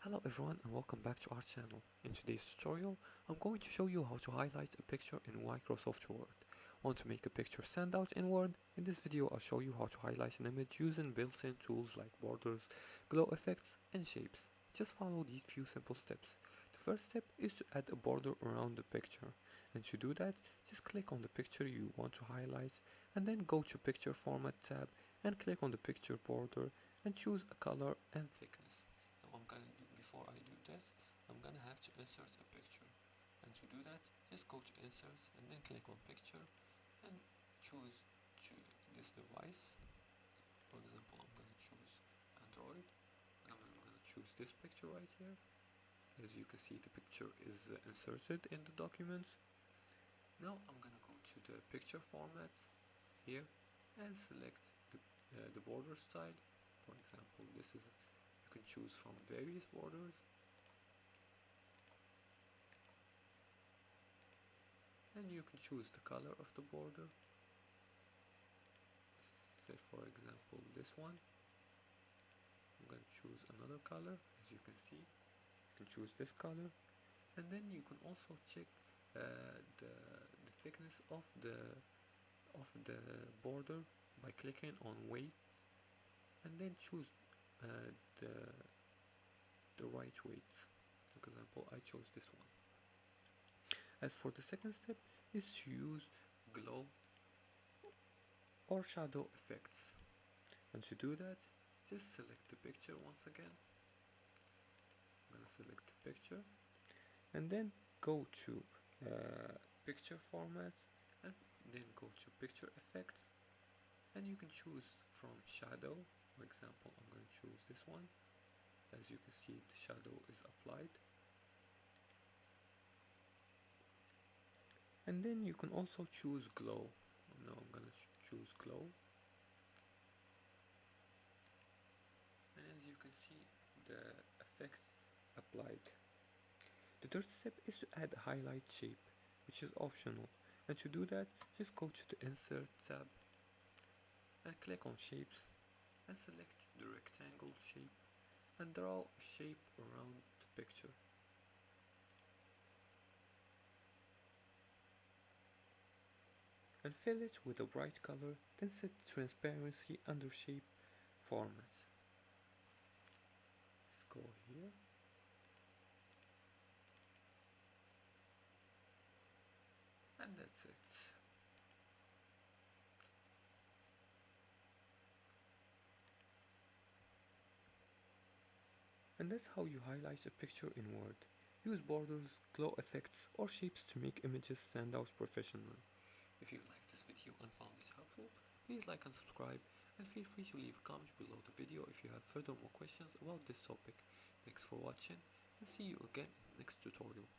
Hello everyone and welcome back to our channel. In today's tutorial, I'm going to show you how to highlight a picture in Microsoft Word. Want to make a picture stand out in Word? In this video I'll show you how to highlight an image using built-in tools like borders, glow effects and shapes. Just follow these few simple steps. The first step is to add a border around the picture. And to do that, just click on the picture you want to highlight and then go to Picture Format tab and click on the picture border and choose a color and thickness. Before I do this, I'm gonna have to insert a picture. And to do that, just go to insert and then click on picture and choose this device. For example, I'm gonna choose Android and I'm gonna choose this picture right here. As you can see, the picture is inserted in the document. Now I'm gonna go to the picture format here and select the border style. For example, you can choose from various borders. And you can choose the color of the border. Say for example this one. I'm going to choose another color. As you can see, you can choose this color. And then you can also check the thickness of the border by clicking on weight and then choose the right weight. For example, I chose this one. As for the second step is to use glow or shadow effects. And to do that, just select the picture once again. I'm gonna select the picture and then go to picture format and then go to picture effects, and you can choose from shadow. For example, I'm going to choose this one. As you can see, the shadow is applied. And then you can also choose glow. Now I'm going to choose glow. And as you can see, the effects applied. The third step is to add a highlight shape, which is optional. And to do that, just go to the Insert tab and click on Shapes and select the rectangle shape and draw a shape around the picture. And fill it with a bright color, then set transparency under shape format. Let's go here. And that's it. And that's how you highlight a picture in Word. Use borders, glow effects or shapes to make images stand out professionally. If you liked this video and found this helpful, please like and subscribe, and feel free to leave a comment below the video if you have further more questions about this topic. Thanks for watching and see you again in the next tutorial.